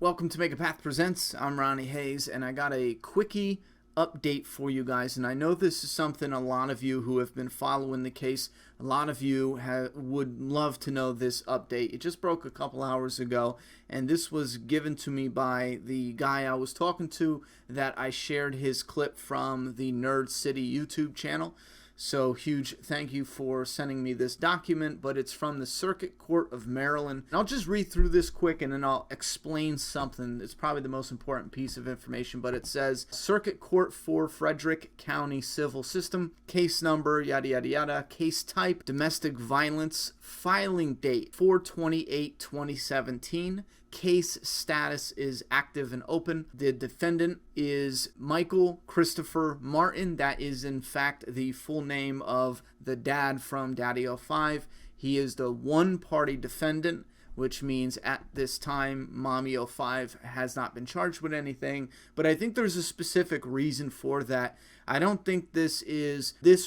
Welcome to Make a Path Presents. I'm Ronnie Hayes, and I got a quickie update for you guys. And I know this is something a lot of you who have been following the case, a lot of you would love to know this update. It just broke a couple hours ago, and this was given to me by the guy I was talking to that I shared his clip from the Nerd City YouTube channel. So huge thank you for sending me this document, but it's from the Circuit Court of Maryland. And I'll just read through this quick and then I'll explain something. It's probably the most important piece of information, but it says Circuit Court for Frederick County Civil System, case number, yada yada yada, case type, domestic violence, filing date 4/28/2017. Case status is active and open. The defendant is Michael Christopher Martin. That is in fact the full name of the dad from Daddyofive. He is the one-party defendant, which means at this time Mommy05 has not been charged with anything, but I think there's a specific reason for that. I don't think this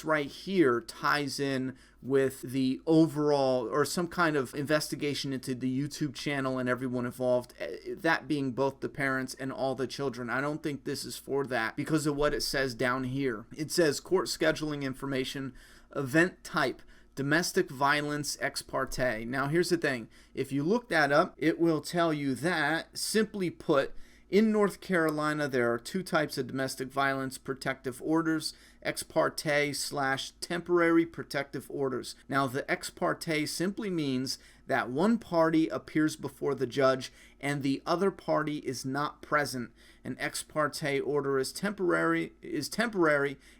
right here ties in with the overall or some kind of investigation into the YouTube channel and everyone involved, that being both the parents and all the children. I don't think this is for that because of what it says down here. It says court scheduling information, event type, domestic violence ex parte. Now here's the thing, if you look that up, it will tell you that, simply put, in North Carolina, there are two types of domestic violence protective orders, ex parte / temporary protective orders. Now, the ex parte simply means that one party appears before the judge and the other party is not present. An ex parte order is temporary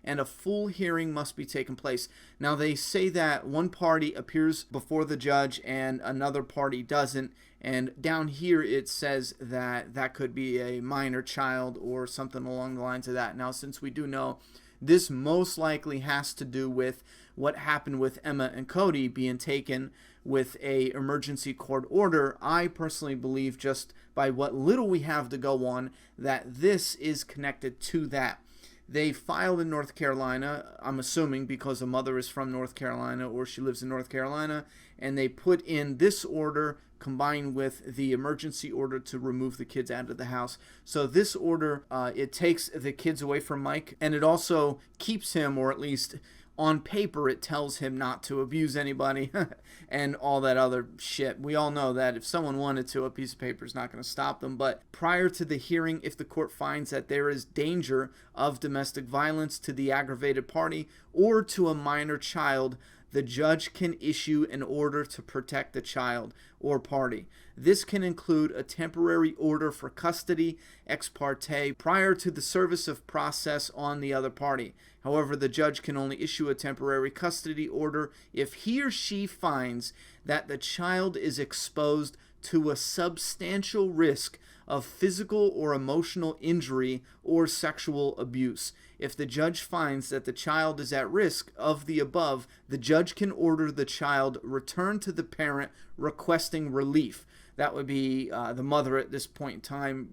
and a full hearing must be taken place. Now, they say that one party appears before the judge and another party doesn't. And down here it says that that could be a minor child or something along the lines of that. Now, since we do know this most likely has to do with what happened with Emma and Cody being taken with a emergency court order, I personally believe, just by what little we have to go on, that this is connected to that. They filed in North Carolina, I'm assuming because the mother is from North Carolina or she lives in North Carolina, and they put in this order combined with the emergency order to remove the kids out of the house. So this order, it takes the kids away from Mike, and it also keeps him, or at least on paper, it tells him not to abuse anybody and all that other shit. We all know that if someone wanted to, a piece of paper is not going to stop them. But prior to the hearing, if the court finds that there is danger of domestic violence to the aggravated party or to a minor child, the judge can issue an order to protect the child or party. This can include a temporary order for custody ex parte prior to the service of process on the other party. However, the judge can only issue a temporary custody order if he or she finds that the child is exposed to a substantial risk of physical or emotional injury or sexual abuse. If the judge finds that the child is at risk of the above, the judge can order the child returned to the parent requesting relief. That would be the mother at this point in time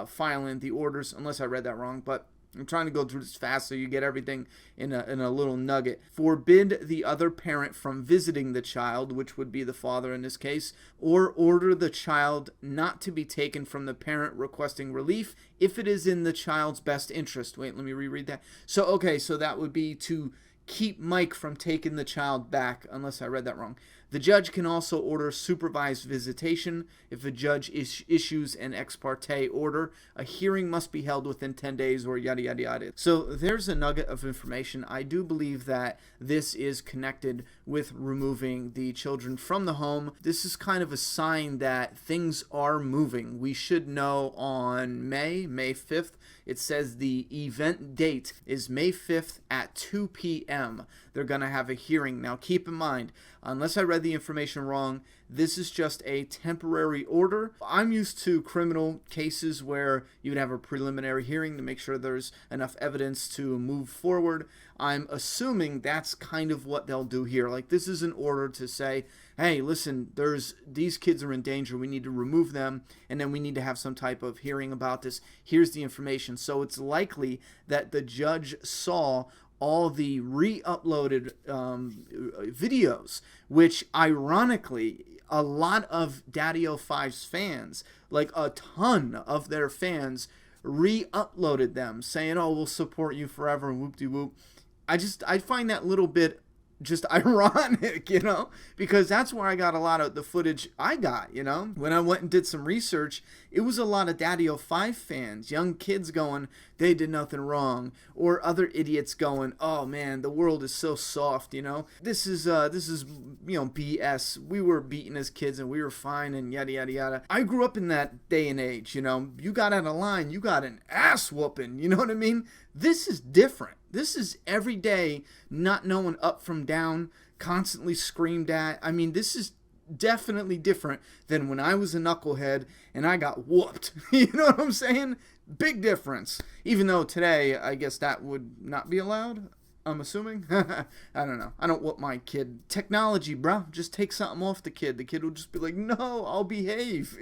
filing the orders, unless I read that wrong, but I'm trying to go through this fast so you get everything in a little nugget. Forbid the other parent from visiting the child, which would be the father in this case, or order the child not to be taken from the parent requesting relief if it is in the child's best interest. Wait, let me reread that. So, okay, so that would be to keep Mike from taking the child back, unless I read that wrong. The judge can also order supervised visitation. If a judge issues an ex parte order, a hearing must be held within 10 days or yada yada yada. So there's a nugget of information. I do believe that this is connected with removing the children from the home. This is kind of a sign that things are moving. We should know on May 5th. It says the event date is May 5th at 2 p.m. They're going to have a hearing. Now keep in mind, unless I read the information wrong, this is just a temporary order. I'm used to criminal cases where you'd have a preliminary hearing to make sure there's enough evidence to move forward. I'm assuming that's kind of what they'll do here. Like, this is an order to say, hey, listen, these kids are in danger. We need to remove them, and then we need to have some type of hearing about this. Here's the information. So it's likely that the judge saw all the re-uploaded videos, which ironically a lot of Daddyofive's fans, like a ton of their fans, re-uploaded them saying, oh, we'll support you forever and whoop-de-whoop. I find that little bit just ironic, because that's where I got a lot of the footage I got, When I went and did some research, it was a lot of Daddyofive fans, young kids going, they did nothing wrong, or other idiots going, oh man, the world is so soft, This is BS. We were beaten as kids and we were fine and yada yada yada. I grew up in that day and age, You got out of line, you got an ass whooping, you know what I mean? This is different. This is every day not knowing up from down, constantly screamed at. I mean, this is definitely different than when I was a knucklehead and I got whooped. You know what I'm saying? Big difference. Even though today, I guess that would not be allowed, I'm assuming. I don't know. I don't whoop my kid. Technology, bro. Just take something off the kid. The kid will just be like, no, I'll behave,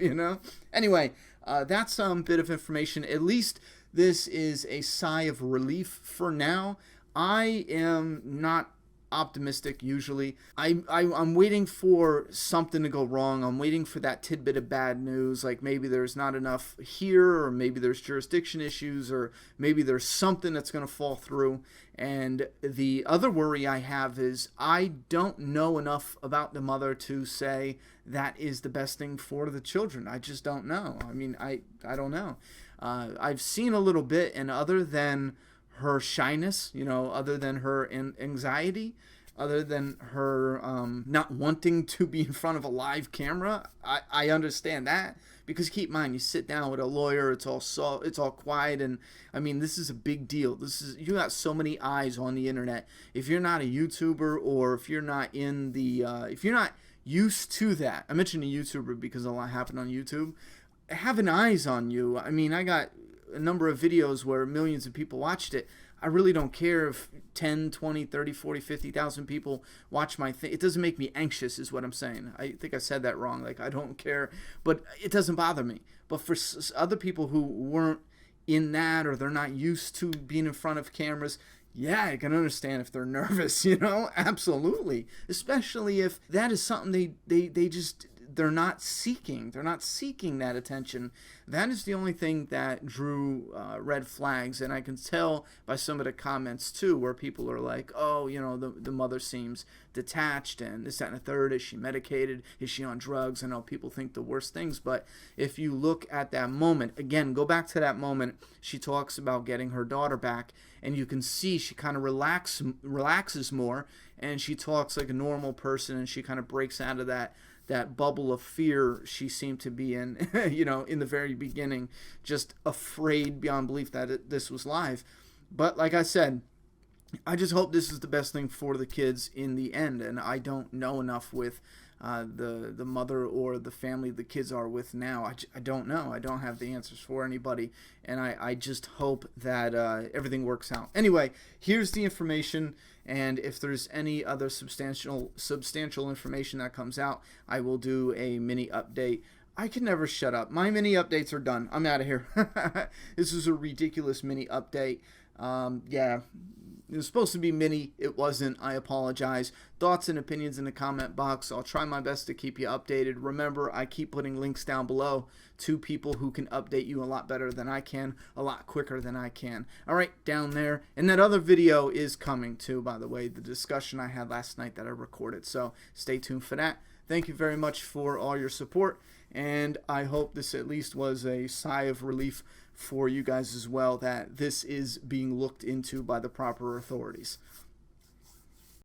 Anyway, that's some bit of information. At least this is a sigh of relief for now. I am not optimistic usually. I'm waiting for something to go wrong. I'm waiting for that tidbit of bad news, like maybe there's not enough here, or maybe there's jurisdiction issues, or maybe there's something that's going to fall through. And the other worry I have is I don't know enough about the mother to say that is the best thing for the children. I just don't know. I mean, I don't know. I've seen a little bit, and other than her shyness, other than her anxiety, other than her not wanting to be in front of a live camera, I understand that. Because keep in mind, you sit down with a lawyer, it's all quiet, and I mean, this is a big deal. You got so many eyes on the internet. If you're not a YouTuber, or if you're not if you're not used to that, I mentioned a YouTuber because a lot happened on YouTube. Having eyes on you, I mean, I got a number of videos where millions of people watched it. I really don't care if 10, 20, 30, 40, 50,000 people watch my thing. It doesn't make me anxious is what I'm saying. I think I said that wrong. Like, I don't care, but it doesn't bother me. But for other people who weren't in that, or they're not used to being in front of cameras, yeah, I can understand if they're nervous, Absolutely. Especially if that is something they just... They're not seeking that attention. That is the only thing that drew red flags, and I can tell by some of the comments too, where people are like, oh, the mother seems detached, and this, that, and the third. Is she medicated? Is she on drugs? I know people think the worst things, but if you look at that moment, again, go back to that moment, she talks about getting her daughter back, and you can see she kind of relaxes more, and she talks like a normal person, and she kind of breaks out of that bubble of fear she seemed to be in, in the very beginning, just afraid beyond belief that this was live. But like I said, I just hope this is the best thing for the kids in the end, and I don't know enough with the mother or the family the kids are with now. I don't know. I don't have the answers for anybody, and I just hope that everything works out. Anyway, here's the information, and if there's any other substantial information that comes out, I will do a mini update. I can never shut up. My mini updates are done. I'm out of here. This is a ridiculous mini update. Yeah. It was supposed to be mini. It wasn't. I apologize. Thoughts and opinions in the comment box. I'll try my best to keep you updated. Remember, I keep putting links down below to people who can update you a lot better than I can, a lot quicker than I can. All right, down there. And that other video is coming too, by the way, the discussion I had last night that I recorded. So stay tuned for that. Thank you very much for all your support, and I hope this at least was a sigh of relief for you guys as well, that this is being looked into by the proper authorities.